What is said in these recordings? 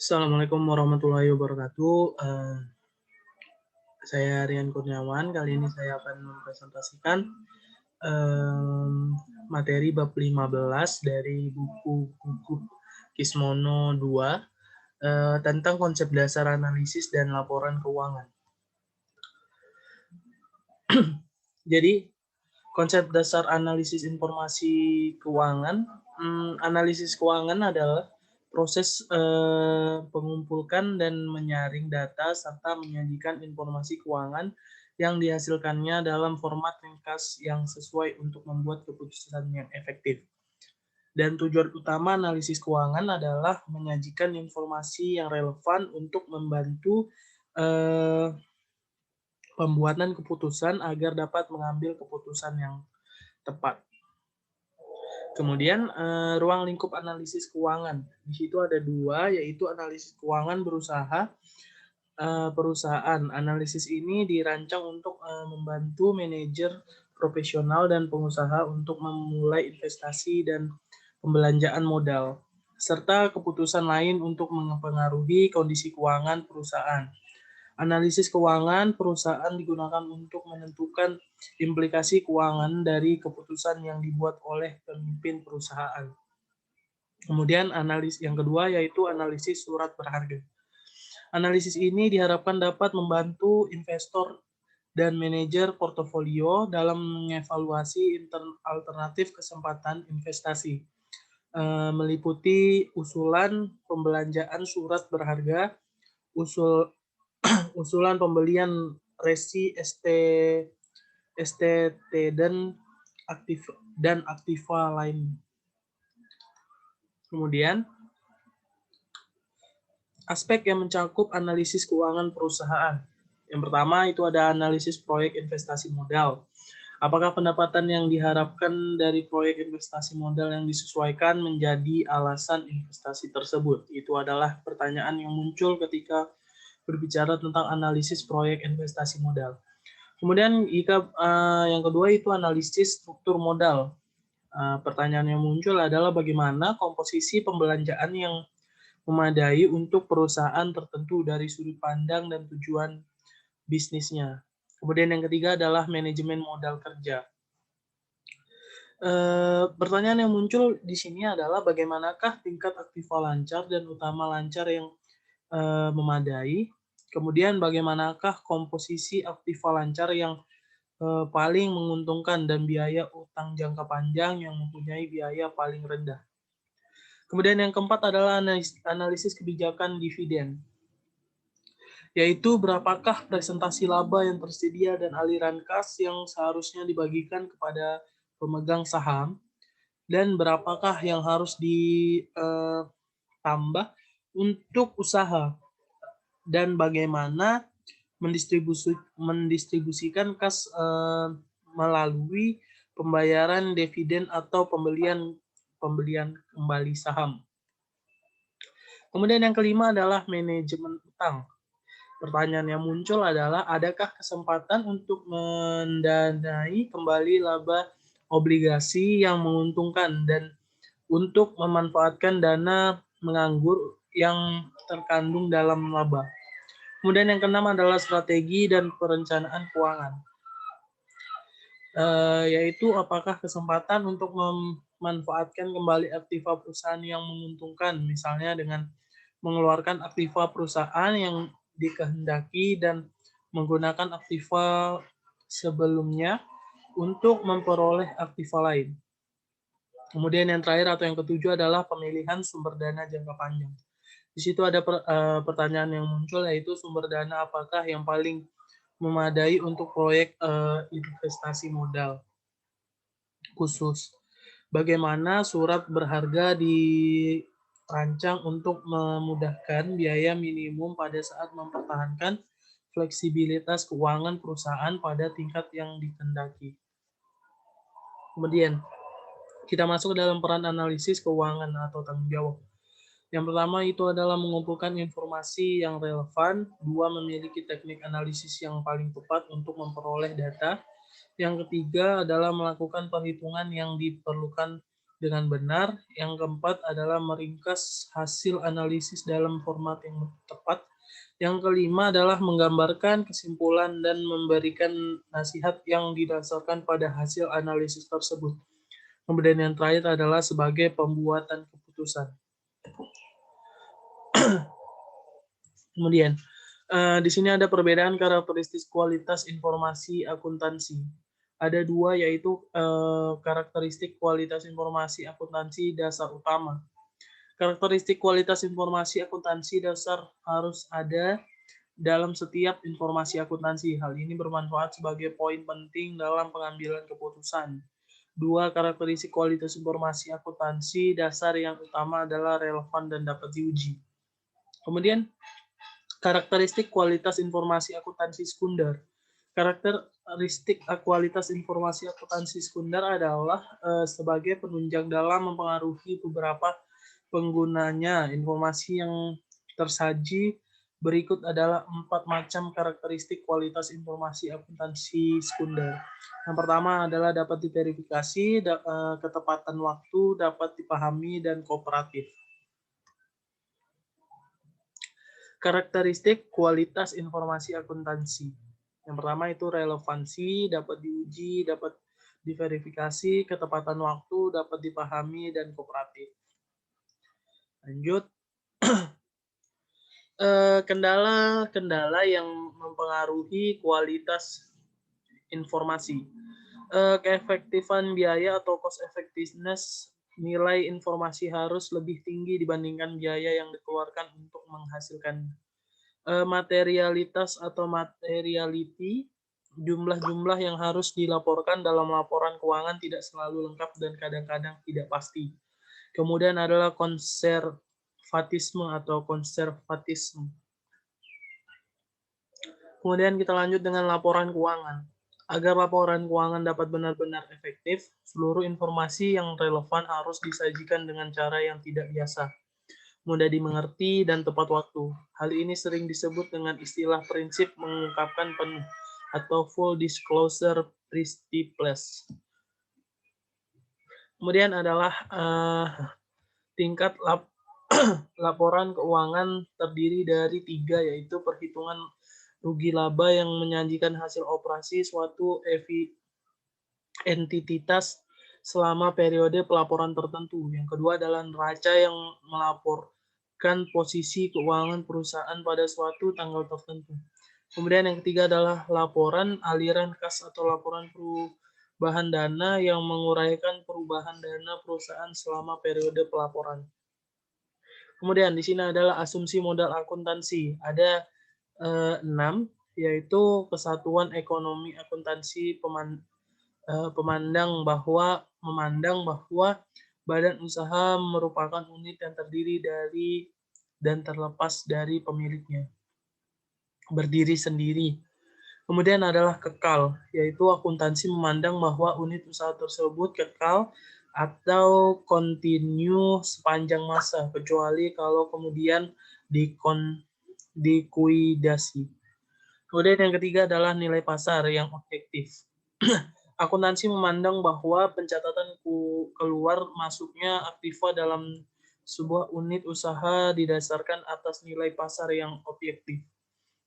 Assalamualaikum warahmatullahi wabarakatuh. Saya Rian Kurniawan. Kali ini saya akan mempresentasikan materi bab 15 dari buku Gugup Kismono 2 tentang konsep dasar analisis dan laporan keuangan. Jadi, konsep dasar analisis informasi keuangan, analisis keuangan adalah proses mengumpulkan dan menyaring data serta menyajikan informasi keuangan yang dihasilkannya dalam format ringkas yang sesuai untuk membuat keputusan yang efektif. Dan tujuan utama analisis keuangan adalah menyajikan informasi yang relevan untuk membantu pembuatan keputusan agar dapat mengambil keputusan yang tepat. Kemudian ruang lingkup analisis keuangan. Di situ ada dua, yaitu analisis keuangan perusahaan. Analisis ini dirancang untuk membantu manajer profesional dan pengusaha untuk memulai investasi dan pembelanjaan modal, serta keputusan lain untuk mempengaruhi kondisi keuangan perusahaan. Analisis keuangan perusahaan digunakan untuk menentukan implikasi keuangan dari keputusan yang dibuat oleh pemimpin perusahaan. Kemudian analisis yang kedua yaitu analisis surat berharga. Analisis ini diharapkan dapat membantu investor dan manajer portofolio dalam mengevaluasi alternatif kesempatan investasi, meliputi usulan pembelanjaan surat berharga, usulan pembelian resi STT dan aktiva lain. Kemudian, aspek yang mencakup analisis keuangan perusahaan. Yang pertama itu ada analisis proyek investasi modal. Apakah pendapatan yang diharapkan dari proyek investasi modal yang disesuaikan menjadi alasan investasi tersebut? Itu adalah pertanyaan yang muncul ketika berbicara tentang analisis proyek investasi modal. Kemudian yang kedua itu analisis struktur modal. Pertanyaan yang muncul adalah bagaimana komposisi pembelanjaan yang memadai untuk perusahaan tertentu dari sudut pandang dan tujuan bisnisnya. Kemudian yang ketiga adalah manajemen modal kerja. Pertanyaan yang muncul di sini adalah bagaimanakah tingkat aktiva lancar dan utama lancar yang memadai. Kemudian bagaimanakah komposisi aktiva lancar yang paling menguntungkan dan biaya utang jangka panjang yang mempunyai biaya paling rendah. Kemudian yang keempat adalah analisis kebijakan dividen, yaitu berapakah presentasi laba yang tersedia dan aliran kas yang seharusnya dibagikan kepada pemegang saham, dan berapakah yang harus ditambah untuk usaha, dan bagaimana mendistribusikan kas melalui pembayaran dividen atau pembelian kembali saham. Kemudian yang kelima adalah manajemen utang. Pertanyaan yang muncul adalah adakah kesempatan untuk mendanai kembali laba obligasi yang menguntungkan dan untuk memanfaatkan dana menganggur yang terkandung dalam laba. Kemudian yang keenam adalah strategi dan perencanaan keuangan, yaitu apakah kesempatan untuk memanfaatkan kembali aktiva perusahaan yang menguntungkan, misalnya dengan mengeluarkan aktiva perusahaan yang dikehendaki dan menggunakan aktiva sebelumnya untuk memperoleh aktiva lain. Kemudian yang terakhir atau yang ketujuh adalah pemilihan sumber dana jangka panjang. Di situ ada pertanyaan yang muncul, yaitu sumber dana apakah yang paling memadai untuk proyek investasi modal khusus. Bagaimana surat berharga dirancang untuk memudahkan biaya minimum pada saat mempertahankan fleksibilitas keuangan perusahaan pada tingkat yang dikehendaki. Kemudian, kita masuk ke dalam peran analisis keuangan atau tanggung jawab. Yang pertama itu adalah mengumpulkan informasi yang relevan. Dua, memiliki teknik analisis yang paling tepat untuk memperoleh data. Yang ketiga adalah melakukan perhitungan yang diperlukan dengan benar. Yang keempat adalah meringkas hasil analisis dalam format yang tepat. Yang kelima adalah menggambarkan kesimpulan dan memberikan nasihat yang didasarkan pada hasil analisis tersebut. Kemudian yang terakhir adalah sebagai pembuatan keputusan. Kemudian, di sini ada perbedaan karakteristik kualitas informasi akuntansi. Ada dua, yaitu karakteristik kualitas informasi akuntansi dasar utama. Karakteristik kualitas informasi akuntansi dasar harus ada dalam setiap informasi akuntansi. Hal ini bermanfaat sebagai poin penting dalam pengambilan keputusan. Dua, karakteristik kualitas informasi akuntansi dasar yang utama adalah relevan dan dapat diuji. Kemudian, karakteristik kualitas informasi akuntansi sekunder. Karakteristik kualitas informasi akuntansi sekunder adalah sebagai penunjang dalam mempengaruhi beberapa penggunanya. Informasi yang tersaji berikut adalah 4 macam karakteristik kualitas informasi akuntansi sekunder. Yang pertama adalah dapat diverifikasi, ketepatan waktu, dapat dipahami, dan kooperatif. Karakteristik kualitas informasi akuntansi. Yang pertama itu relevansi, dapat diuji, dapat diverifikasi, ketepatan waktu, dapat dipahami, dan kooperatif. Lanjut. Kendala-kendala yang mempengaruhi kualitas informasi. Keefektifan biaya atau cost effectiveness, nilai informasi harus lebih tinggi dibandingkan biaya yang dikeluarkan untuk menghasilkan. Materialitas atau materiality, jumlah-jumlah yang harus dilaporkan dalam laporan keuangan tidak selalu lengkap dan kadang-kadang tidak pasti. Kemudian adalah konservatisme atau konservatisme. Kemudian kita lanjut dengan laporan keuangan. Agar laporan keuangan dapat benar-benar efektif, seluruh informasi yang relevan harus disajikan dengan cara yang tidak biasa, mudah dimengerti, dan tepat waktu. Hal ini sering disebut dengan istilah prinsip mengungkapkan penuh atau full disclosure principles. Kemudian adalah tingkat laporan keuangan terdiri dari 3, yaitu perhitungan rugi laba yang menyajikan hasil operasi suatu entitas selama periode pelaporan tertentu. Yang kedua adalah neraca yang melaporkan posisi keuangan perusahaan pada suatu tanggal tertentu. Kemudian yang ketiga adalah laporan aliran kas atau laporan perubahan dana yang menguraikan perubahan dana perusahaan selama periode pelaporan. Kemudian di sini adalah asumsi modal akuntansi. Ada 6, yaitu kesatuan ekonomi akuntansi memandang bahwa badan usaha merupakan unit yang terdiri dari dan terlepas dari pemiliknya, berdiri sendiri. Kemudian adalah kekal, yaitu akuntansi memandang bahwa unit usaha tersebut kekal atau kontinu sepanjang masa, kecuali kalau kemudian dikuidasi. Kemudian yang ketiga adalah nilai pasar yang objektif. Akuntansi memandang bahwa pencatatan keluar masuknya aktiva dalam sebuah unit usaha didasarkan atas nilai pasar yang objektif.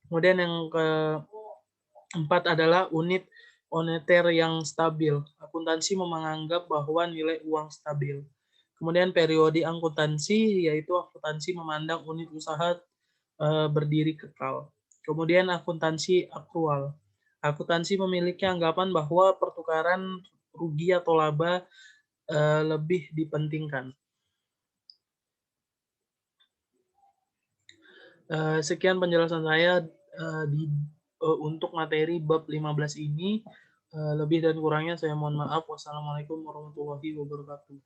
Kemudian yang keempat adalah unit moneter yang stabil. Akuntansi menganggap bahwa nilai uang stabil. Kemudian periode akuntansi, yaitu akuntansi memandang unit usaha berdiri kekal. Kemudian akuntansi aktual. Akuntansi memiliki anggapan bahwa pertukaran rugi atau laba lebih dipentingkan. Sekian penjelasan saya untuk materi bab 15 ini. Lebih dan kurangnya saya mohon maaf. Wassalamualaikum warahmatullahi wabarakatuh.